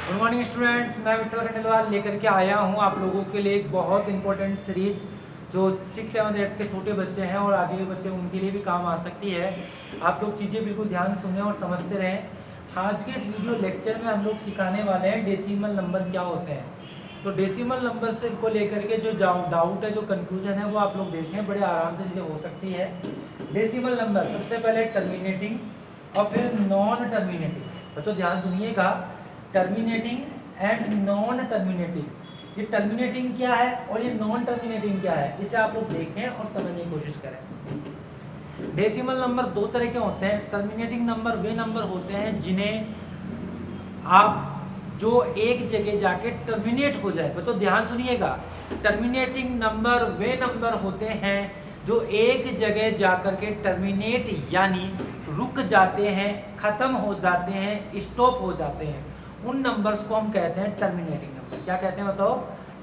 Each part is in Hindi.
गुड मॉर्निंग स्टूडेंट्स, मैं विठल खंडेलवाल लेकर के आया हूँ आप लोगों के लिए एक बहुत इंपॉर्टेंट सीरीज जो 6, 7, 8 के छोटे बच्चे हैं और आगे के बच्चे उनके लिए भी काम आ सकती है। आप लोग चीज़ें बिल्कुल ध्यान सुने और समझते रहें। आज के इस वीडियो लेक्चर में हम लोग सिखाने वाले हैं डेसिमल नंबर क्या होते हैं। तो डेसिमल नंबर से को लेकर के जो डाउट है, जो कंफ्यूजन है, वो आप लोग देखें, बड़े आराम से चीज़ें हो सकती है। डेसिमल नंबर सबसे पहले टर्मिनेटिंग और फिर नॉन टर्मिनेटिंग। बच्चों ध्यान सुनिएगा, टर्मिनेटिंग एंड नॉन टर्मिनेटिंग। ये टर्मिनेटिंग क्या है और ये नॉन टर्मिनेटिंग क्या है, इसे आप लोग देखें और समझने की कोशिश करें। डेसिमल नंबर दो तरह के होते हैं। टर्मिनेटिंग नंबर वे नंबर होते हैं जिन्हें आप जो एक जगह जाके टर्मिनेट हो जाए। बच्चों ध्यान सुनिएगा, टर्मिनेटिंग नंबर वे नंबर होते हैं जो एक जगह जाकर के टर्मिनेट यानी रुक जाते हैं, खत्म हो जाते हैं, स्टॉप हो जाते हैं। उन नंबर्स को हम कहते हैं टर्मिनेटिंग नंबर। क्या कहते हैं बताओ?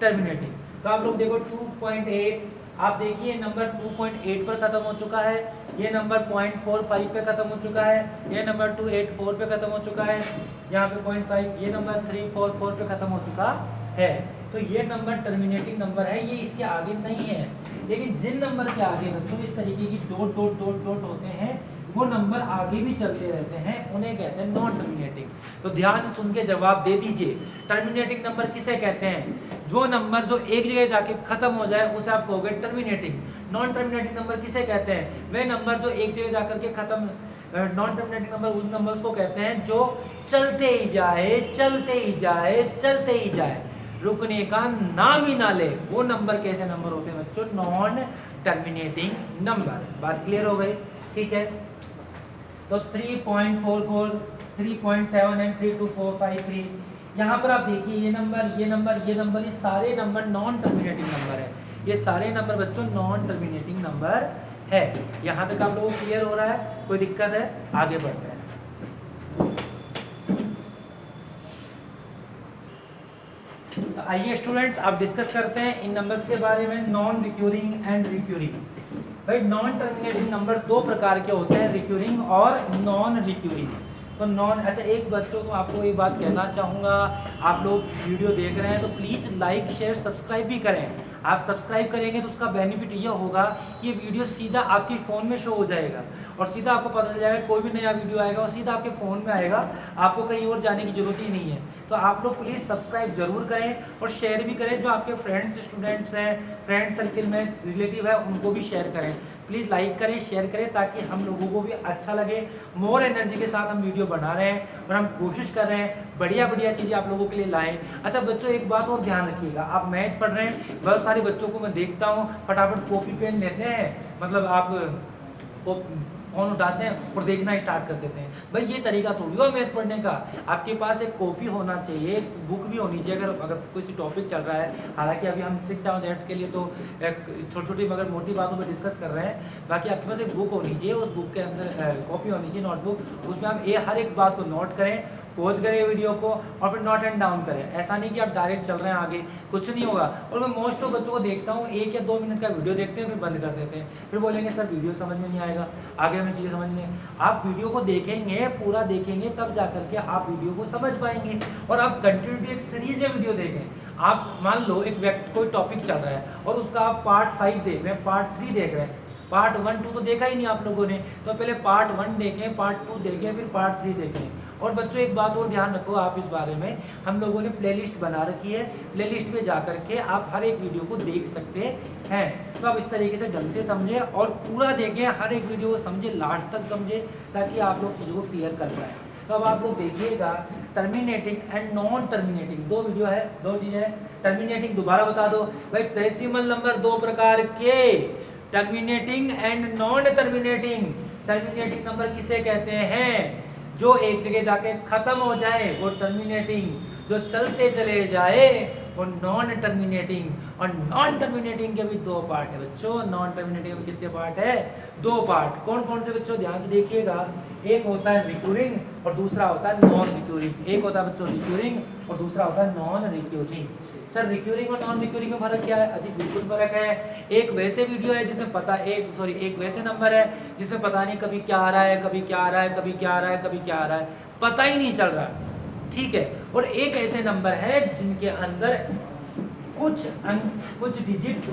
टर्मिनेटिंग। तो आप लोग देखो 2.8, आप देखिए नंबर 2.8 पर खत्म हो चुका है, ये नंबर 0.45 पे खत्म हो चुका है, ये नंबर 284 पे खत्म हो चुका है, यहाँ पे 0.5, ये नंबर 344 पे खत्म हो चुका है। तो ये नंबर टर्मिनेटिंग नंबर है, ये इसके आगे नहीं है। लेकिन जिन नंबर के आगे बच्चों इस तरीके की डॉट डॉट डॉट डॉट होते हैं, वो नंबर आगे भी चलते रहते हैं, उन्हें कहते हैं नॉन टर्मिनेटिंग। तो ध्यान से सुन के जवाब दे दीजिए। टर्मिनेटिंग नंबर किसे कहते हैं? जो नंबर जो एक जगह जाके खत्म हो जाए उसे आप कहोगे टर्मिनेटिंग। नॉन टर्मिनेटिंग नंबर किसे कहते हैं? वे नंबर जो एक जगह जाकर के खत्म, नॉन टर्मिनेटिंग नंबर उन नंबर्स को कहते हैं जो चलते ही जाए, चलते ही जाए, चलते ही जाए, रुकने का नाम ही ना ले। वो नंबर कैसे नंबर होते हैं बच्चों? Non terminating number. बात क्लियर हो गई? ठीक है। तो 3.44, 3.7 एंड 32453, यहाँ पर आप देखिए ये नंबर, ये नंबर, ये नंबर, ये सारे नंबर नॉन टर्मिनेटिंग नंबर है। ये सारे नंबर बच्चों नॉन टर्मिनेटिंग नंबर है। यहाँ तक आप लोगों को क्लियर हो रहा है? कोई दिक्कत है? आगे बढ़ते हैं। तो आइए स्टूडेंट्स, अब डिस्कस करते हैं इन नंबर्स के बारे में, नॉन रिक्यूरिंग एंड रिक्यूरिंग। भाई नॉन टर्मिनेटिंग नंबर दो प्रकार के होते हैं, रिक्यूरिंग और नॉन रिक्यूरिंग। तो नॉन, अच्छा एक बच्चों को आपको एक बात कहना चाहूँगा, आप लोग वीडियो देख रहे हैं तो प्लीज़ लाइक शेयर सब्सक्राइब भी करें। आप सब्सक्राइब करेंगे तो उसका बेनिफिट ये होगा कि ये वीडियो सीधा आपके फ़ोन में शो हो जाएगा और सीधा आपको पता चल जाएगा कोई भी नया वीडियो आएगा और सीधा आपके फ़ोन में आएगा, आपको कहीं और जाने की ज़रूरत ही नहीं है। तो आप लोग प्लीज़ सब्सक्राइब जरूर करें और शेयर भी करें। जो आपके फ्रेंड्स स्टूडेंट्स हैं, फ्रेंड सर्किल में रिलेटिव है, उनको भी शेयर करें। प्लीज़ लाइक करें, शेयर करें, ताकि हम लोगों को भी अच्छा लगे। मोर एनर्जी के साथ हम वीडियो बना रहे हैं और हम कोशिश कर रहे हैं बढ़िया बढ़िया चीज़ें आप लोगों के लिए लाएं। अच्छा बच्चों एक बात और ध्यान रखिएगा, आप मैथ पढ़ रहे हैं, बहुत सारे बच्चों को मैं देखता हूँ फटाफट कॉपी पेन लेते हैं, मतलब आप फोन उठाते हैं और देखना स्टार्ट कर देते हैं। भाई ये तरीका थोड़ी हो मैथ पढ़ने का। आपके पास एक कॉपी होना चाहिए, एक बुक भी होनी चाहिए। अगर कोई टॉपिक चल रहा है, हालांकि अभी हम 6, 7, 8 के लिए तो छोटी छोटी मगर मोटी बातों पर डिस्कस कर रहे हैं, बाकी आपके पास एक बुक होनी चाहिए, उस बुक के अंदर कॉपी होनी चाहिए, नोटबुक, उसमें आप हर एक बात को नोट करें, पॉज करें वीडियो को और फिर नोट एंड डाउन करें। ऐसा नहीं कि आप डायरेक्ट चल रहे हैं आगे, कुछ नहीं होगा। और मैं मोस्ट ऑफ बच्चों को देखता हूँ 1 या 2 मिनट का वीडियो देखते हैं फिर बंद कर देते हैं, फिर बोलेंगे सर वीडियो समझ में नहीं आएगा, आगे हमें चीज़ें समझ में। आप वीडियो को देखेंगे, पूरा देखेंगे, तब जाकर के आप वीडियो को समझ पाएंगे। और आप कंटिन्यूटी एक सीरीज में वीडियो देखें। आप मान लो एक व्यक्ति कोई टॉपिक चल रहा है और उसका आप पार्ट 5 देख रहे हैं, पार्ट 3 देख रहे हैं, पार्ट 1, 2 तो देखा ही नहीं आप लोगों ने, तो पहले पार्ट 1 देखें, पार्ट 2 देखें, फिर पार्ट 3 देखें। और बच्चों एक बात और ध्यान रखो आप इस बारे में, हम लोगों ने प्लेलिस्ट बना रखी है, प्लेलिस्ट पे जा करके आप हर एक वीडियो को देख सकते हैं। तो आप इस तरीके से ढंग से समझें और पूरा देखें, हर एक वीडियो को समझे, लास्ट तक समझे, ताकि आप लोग चीज़ों को क्लियर कर पाएँ। तो अब आप लोग देखिएगा, टर्मिनेटिंग एंड नॉन टर्मिनेटिंग दो वीडियो है, दो चीज़ें हैं। टर्मिनेटिंग दोबारा बता दो भाई, डेसिमल नंबर दो प्रकार के, terminating and non terminating. Terminating number किसे कहते हैं? जो एक जगह जाके खत्म हो जाए वो टर्मिनेटिंग, जो चलते चले जाए वो नॉन टर्मिनेटिंग। और नॉन टर्मिनेटिंग के भी दो पार्ट है बच्चों। नॉन टर्मिनेटिंग में कितने पार्ट है? दो पार्ट। कौन कौन से बच्चों? ध्यान से देखिएगा, एक होता है रिक्यूरिंग और दूसरा होता है नॉन रिक्यूरिंग। एक होता है बच्चों रिक्यूरिंग और दूसरा होता है नॉन रिक्यूरिंग। सर रिक्यूरिंग और नॉन रिक्यूरिंग में फर्क क्या है? अजी बिल्कुल फर्क है। एक वैसे वीडियो है जिसमें पता, एक वैसे नंबर है जिसमें पता नहीं कभी क्या आ रहा है, कभी क्या आ रहा है, कभी क्या आ रहा है, कभी क्या आ रहा है, पता ही नहीं चल रहा। ठीक है। और एक ऐसे नंबर है जिनके अंदर कुछ डिजिट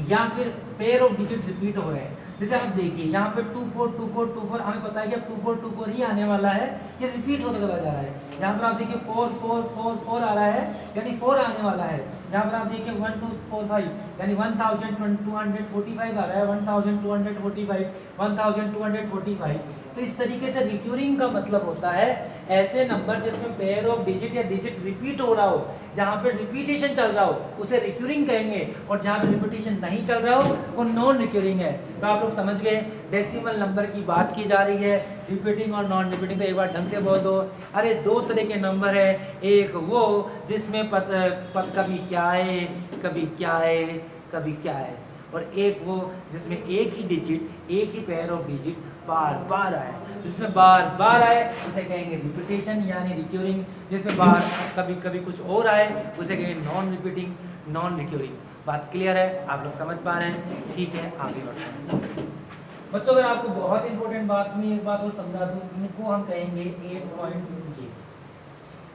या फिर पेयर ऑफ डिजिट रिपीट हो रहे हैं। जैसे आप देखिए यहाँ पे 242424, हमें पता है कि अब 2424 ही आने वाला है, ये रिपीट होता चला जा रहा है। यहाँ पर आप देखिए 4444 आ रहा है, यानी 4 आने वाला है। यहाँ पर आप देखिए 1245 यानी 1245 आ रहा है, 1245 1245। तो इस तरीके से रिक्यूरिंग का मतलब होता है ऐसे नंबर जिसमें पेयर ऑफ डिजिट या डिजिट रिपीट हो रहा हो, जहाँ पे रिपीटेशन चल रहा हो उसे रिक्यूरिंग कहेंगे, और जहाँ पे रिपीटेशन नहीं चल रहा हो वो नॉन रिक्यूरिंग है। तो आप लोग समझ गए, डेसिमल नंबर की बात की जा रही है, रिपीटिंग और नॉन रिपीटिंग। तो एक बार ढंग से बोल दो, अरे दो तरह के नंबर है, एक वो जिसमें पद कभी क्या है कभी क्या है कभी क्या है, और एक वो जिसमें एक ही डिजिट एक ही पेयर ऑफ डिजिट बार बार आए। जिसमें बार बार आए उसे कहेंगे रिपीटेशन यानी रिक्यूरिंग, जिसमें बार कभी कभी कुछ और आए उसे कहेंगे नॉन रिपीटिंग नॉन रिक्यूरिंग। बात क्लियर है, आप लोग समझ पा रहे हैं? ठीक है, आगे बढ़ते हैं बच्चों। अगर आपको बहुत इंपॉर्टेंट बात में एक बात और समझा दूं, इनको हम कहेंगे 8.2।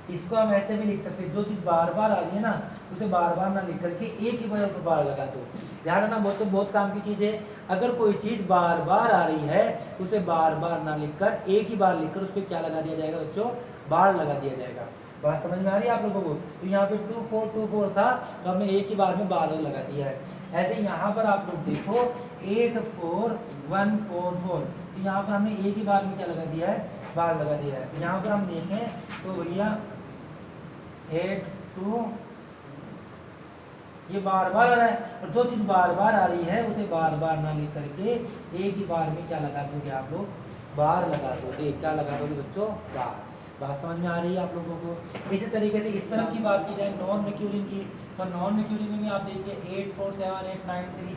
इसको हम ऐसे भी लिख सकते हैं, जो चीज बार बार आ रही है ना उसे बार बार ना लिख करके एक ही बार लगा दो। ध्यान रखना बच्चों, बहुत काम की चीज है। अगर कोई चीज बार बार आ रही है उसे बार बार ना लिखकर एक ही बार लिखकर उस पर क्या लगा दिया जाएगा बच्चों? बार लगा दिया जाएगा। बात समझ में आ रही है आप लोगों को? तो यहाँ पे 2424 था तो हमने एक ही बार में बार लगा दिया है। ऐसे यहाँ पर आप लोग देखो 84144, तो यहाँ पर हमने एक ही बार में क्या लगा दिया है? बार लगा दिया है। यहाँ पर हम देखें तो भैया 82 ये बार बार आ रहा है, और जो चीज बार बार आ रही है उसे बार बार ना लिख करके एक ही बार में क्या लगा दोगे आप लोग? बार लगा दोगे। क्या लगा दोगे बच्चों? बार। बात समझ में आ रही है आप लोगों को? इसी तरीके से इस तरफ की बात की जाए नॉन रिक्यूरिंग की, तो नॉन रिक्यूरिंग में आप देखिए 847893,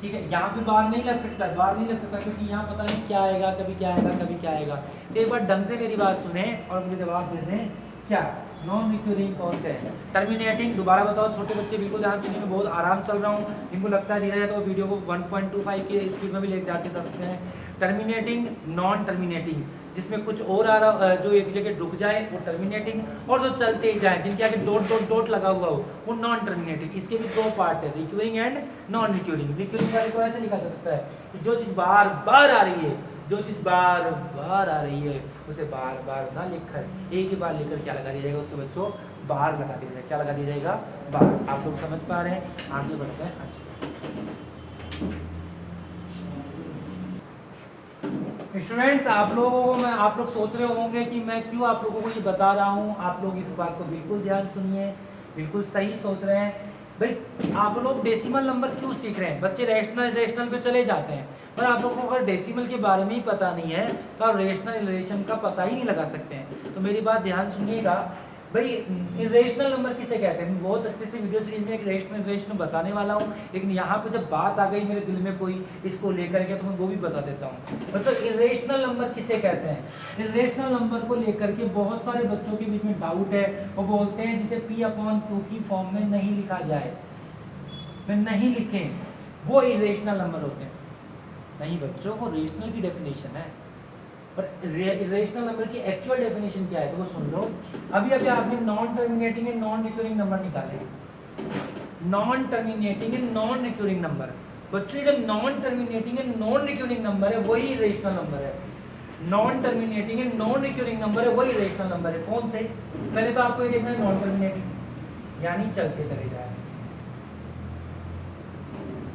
ठीक है। यहाँ पे बार नहीं लग सकता, बार नहीं लग सकता क्योंकि यहाँ पता नहीं क्या आएगा, कभी क्या आएगा कभी क्या आएगा। तो एक बार ढंग से मेरी बात सुने और मुझे जवाब दे दें, क्या नॉन रिक्यूरिंग कौन से है? टर्मिनेटिंग, दोबारा बताओ छोटे बच्चे बिल्कुल ध्यान सुनिए, मैं बहुत आराम चल रहा हूँ, जिनको लगता है धीरे है तो वीडियो को 1.25 की स्पीड में भी लेके जाके जा सकते हैं। टर्मिनेटिंग, नॉन टर्मिनेटिंग, जिसमें कुछ और आ रहा जो एक जगह रुक जाए वो टर्मिनेटिंग, और जो चलते ही जाए जिनके आगे डॉट डॉट डॉट लगा हुआ हो वो नॉन टर्मिनेटिंग। इसके भी दो पार्ट है, recurring and non recurring. Recurring वाले को ऐसे लिखा जा सकता है कि जो चीज बार बार आ रही है, जो चीज बार बार आ रही है उसे बार बार ना लिखकर एक ही बार लिखकर क्या लगा दिया जाएगा उसके बच्चों? बार लगा दिया जाएगा। क्या लगा दिया जाएगा? बार। आप लोग समझ पा रहे हैं? आगे बढ़ते हैं। अच्छा स्टूडेंट्स, आप लोगों को आप लोग सोच रहे होंगे कि मैं क्यों आप लोगों को ये बता रहा हूँ। आप लोग इस बात को बिल्कुल ध्यान सुनिए, बिल्कुल सही सोच रहे हैं भाई। आप लोग डेसिमल नंबर क्यों सीख रहे हैं? बच्चे रेशनल पे चले जाते हैं, पर आप लोगों को अगर डेसिमल के बारे में ही पता नहीं है तो आप रेशनल रिलेशन का पता ही नहीं लगा सकते हैं। तो मेरी बात ध्यान सुनिएगा भाई, इरेशनल नंबर किसे कहते हैं? बहुत अच्छे से वीडियो सीरीज में एक रेशनल बताने वाला हूँ, लेकिन यहाँ पे जब बात आ गई मेरे दिल में कोई इसको लेकर के तो मैं वो भी बता देता हूँ। मतलब इरेशनल नंबर किसे कहते हैं? इरेशनल नंबर को लेकर के बहुत सारे बच्चों के बीच में डाउट है। वो बोलते हैं जिसे P/Q की फॉर्म में नहीं लिखा जाए, में नहीं लिखें, वो इरेशनल नंबर होते हैं। नहीं बच्चों, वो रेशनल की डेफिनेशन है, पर इरेशनल नंबर की एक्चुअल डेफिनेशन क्या है तो वो सुन लो। अभी अभी आपने non terminating and non recurring number निकाले। Non terminating and non recurring number, बच्चों जब non terminating and non recurring number है वही इरेशनल नंबर है। Non terminating and non recurring number है वही इरेशनल नंबर है। कौन से? पहले तो आपको ये देखना है नॉन टर्मिनेटिंग यानी चलते चले जाए,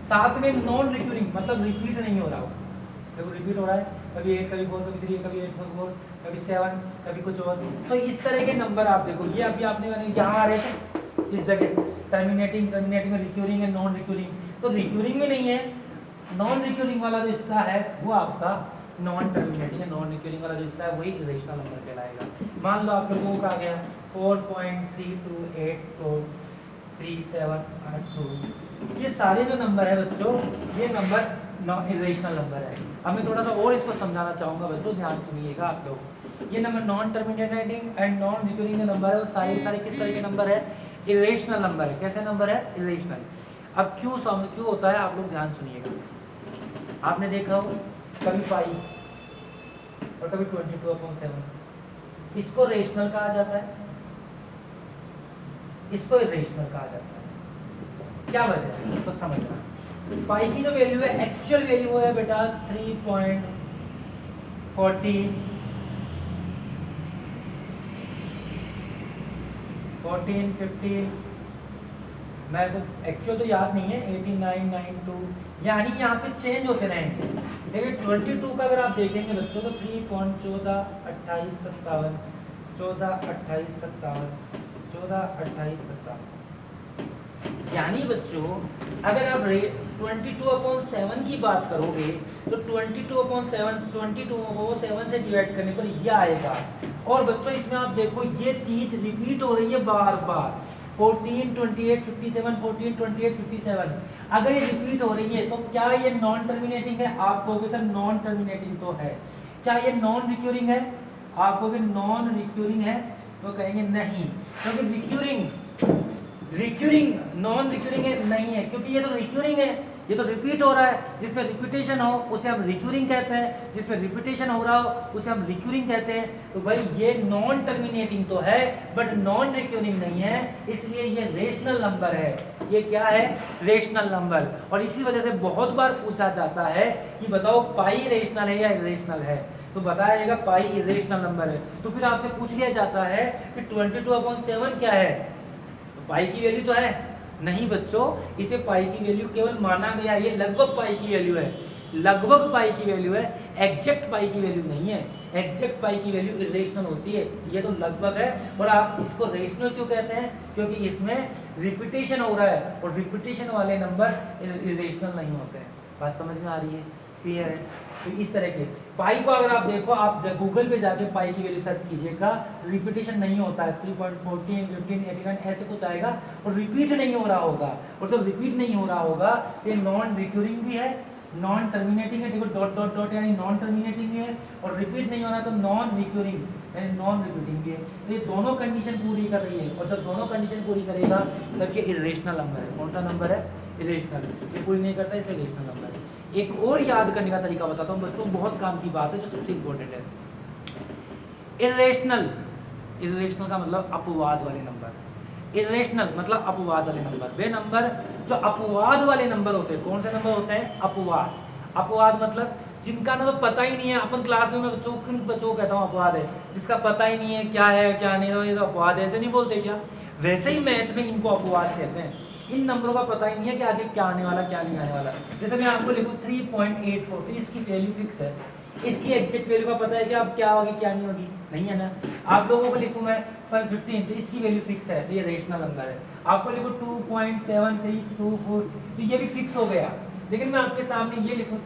साथ में नॉन रिक्यूरिंग मतलब रिपीट नहीं हो रहा हो। देखो रिपीट हो रहा है, कभी 8 कभी 4 कभी 3 कभी 8 कभी 4 कभी 7 कभी कुछ और। तो इस तरह के नंबर आप देखो, ये अभी आपने यहाँ आ रहे थे इस जगह टर्मिनेटिंग में रिक्यूरिंग एंड नॉन रिक्यूरिंग। तो रिक्यूरिंग में नहीं है, नॉन रिक्यूरिंग वाला जो हिस्सा है वो आपका नॉन टर्मिनेटिंग है। नॉन रिक्यूरिंग वाला जो हिस्सा है वही इरेशनल नंबर कहलाएगा। मान लो आप लोगों को आ गया 4.32843782, ये सारे जो नंबर है बच्चों ये नंबर इरेशनल नंबर है। अब मैं थोड़ा सा और इसको समझाना चाहूंगा बच्चों, ध्यान सुनिएगा आप लोग। ये number non terminating and non recurring के नंबर है, वो सारे सारे किस तरह के नंबर है? इरेशनल नंबर है। कैसे नंबर है? इरेशनल। अब क्यों होता है आप लोग ध्यान सुनिएगा। आपने देखा हो कभी 5 और कभी 22/7, इसको रेशनल कहा जाता है, इसको इरेशनल कहा जाता है। क्या वजह है तो समझना। पाई की जो वैल्यू है, एक्चुअल वैल्यू है बेटा 3.14 15 मैं तो एक्चुअल तो याद नहीं है, 8992 यानी यहाँ पे चेंज होते रहेंगे। लेकिन 22 का अगर आप देखेंगे बच्चों तो 3.14 28 57 यानी बच्चों अगर आप 22/7 की बात करोगे तो 22/7 22 को 7 से डिवाइड करने पर यह आएगा। और बच्चों इसमें आप देखो ये चीज रिपीट हो रही है बार बार, 14 28 57 14 28 57। अगर ये रिपीट हो रही है तो क्या ये नॉन टर्मिनेटिंग है? आप कहोगे सर नॉन टर्मिनेटिंग तो है। क्या ये नॉन रिक्यूरिंग है? आप कहोगे नॉन रिक्यूरिंग है, तो कहेंगे नहीं, क्योंकि रिक्यूरिंग नॉन रिक्यूरिंग है नहीं है, क्योंकि ये तो रिक्यूरिंग है, ये तो रिपीट हो रहा है। जिसमें रिपीटेशन हो उसे हम रिक्यूरिंग कहते हैं, जिसमें रिपीटेशन हो रहा हो उसे हम रिक्यूरिंग कहते हैं। तो भाई ये नॉन टर्मिनेटिंग तो है बट नॉन रिक्यूरिंग नहीं है, इसलिए ये रेशनल नंबर है। ये क्या है? Rational number. और इसी वजह से बहुत बार पूछा जाता है कि बताओ पाई रेशनल है या इरेशनल है, तो बताया जाएगा पाई इरेशनल नंबर है। तो फिर आपसे पूछ लिया जाता है कि 22/7 क्या है? पाई की वैल्यू तो है नहीं बच्चों, इसे पाई की वैल्यू केवल माना गया, ये लगभग पाई की वैल्यू है, लगभग पाई की वैल्यू है, एग्जैक्ट पाई की वैल्यू नहीं है। एग्जैक्ट पाई की वैल्यू इरेशनल होती है, ये तो लगभग है। और आप इसको रेशनल क्यों कहते हैं? क्योंकि इसमें रिपीटेशन हो रहा है और रिपीटेशन वाले नंबर इरेशनल नहीं होते हैं। बात समझ में आ रही है? क्लियर है? तो इस तरह के पाई को अगर आप देखो, आप गूगल पे जाके पाई की वैल्यू सर्च कीजिएगा, रिपीटेशन नहीं होता है, 3.14 15 89 ऐसे कुछ आएगा और रिपीट नहीं हो रहा होगा। और जब रिपीट नहीं हो रहा होगा ये नॉन रिक्यूरिंग भी है, नॉन टर्मिनेटिंग है, देखो डॉट डॉट डॉट यानी नॉन टर्मिनेटिंग भी है, और रिपीट नहीं हो रहा तो नॉन रिक्यूरिंग यानी नॉन रिपीटिंग भी है। तो ये दोनों कंडीशन पूरी कर रही है, और जब दोनों कंडीशन पूरी करेगा तब ये इरेशनल नंबर है। कौन सा नंबर है? इरेशनल। ये पूरी नहीं करता इसलिए इरेशनल नंबर है। एक और याद करने का तरीका बताता हूँ बच्चों, बहुत काम की बात है जो सबसे इंपॉर्टेंट है। इरेशनल, इरेशनल का मतलब अपवाद वाले नंबर, इरेशनल मतलब अपवाद वाले नंबर। वे नंबर जो अपवाद वाले नंबर होते हैं, कौन से नंबर होते हैं? अपवाद। अपवाद मतलब जिनका ना तो पता ही नहीं है। अपन क्लास में बच्चों को कहता हूँ अपवाद है, जिसका पता ही नहीं है क्या है क्या नहीं है, ये तो अपवाद है, ऐसे नहीं बोलते क्या? वैसे ही मैथ में इनको अपवाद कहते हैं। इन नंबरों का पता ही नहीं है कि आगे क्या आने वाला क्या नहीं आने वाला। जैसे मैं आपको लिखूँ 3.84 तो इसकी वैल्यू फिक्स है, इसकी एग्जैक्ट वैल्यू का पता है कि अब क्या होगी क्या नहीं होगी? नहीं है ना। आप लोगों को लिखूँ मैं 15 तो इसकी वैल्यू फिक्स है, तो ये रेशनल नंबर है। आपको लिखो 2.7324 तो ये भी फिक्स हो गया। लेकिन मैं आपके सामने ये लिखूँ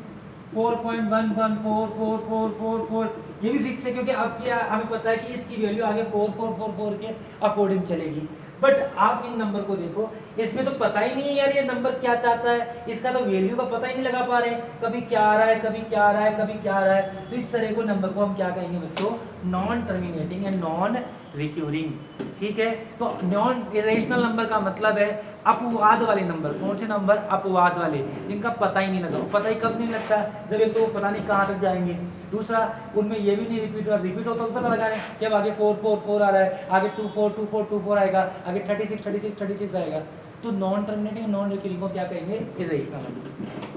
4.114444 ये भी फिक्स है, क्योंकि आपकी हमें पता है कि इसकी वैल्यू आगे 4444 के अकॉर्डिंग चलेगी। बट आप इन नंबर को देखो, इसमें तो पता ही नहीं है यार ये नंबर क्या चाहता है, इसका तो वैल्यू का पता ही नहीं लगा पा रहे, कभी क्या आ रहा है कभी क्या आ रहा है कभी क्या आ रहा है। तो इस तरह को नंबर को हम क्या कहेंगे बच्चों? Non terminating and non recurring. ठीक है, तो नॉन इरेशनल नंबर का मतलब है अपवाद वाले नंबर। कौन से नंबर? अपवाद वाले, जिनका पता ही नहीं लगा। पता ही कब नहीं लगता? जब एक तो पता नहीं कहाँ तक जाएंगे, दूसरा उनमें ये भी नहीं रिपीट हो, रिपीट हो तो पता लगा रहे कि अब आगे 444 आ रहा है, आगे 242424 आएगा, आगे 36 आएगा। तो नॉन टर्मिनेटिंग नॉन रिक्यूरिंग को क्या कहेंगे? Irrational number.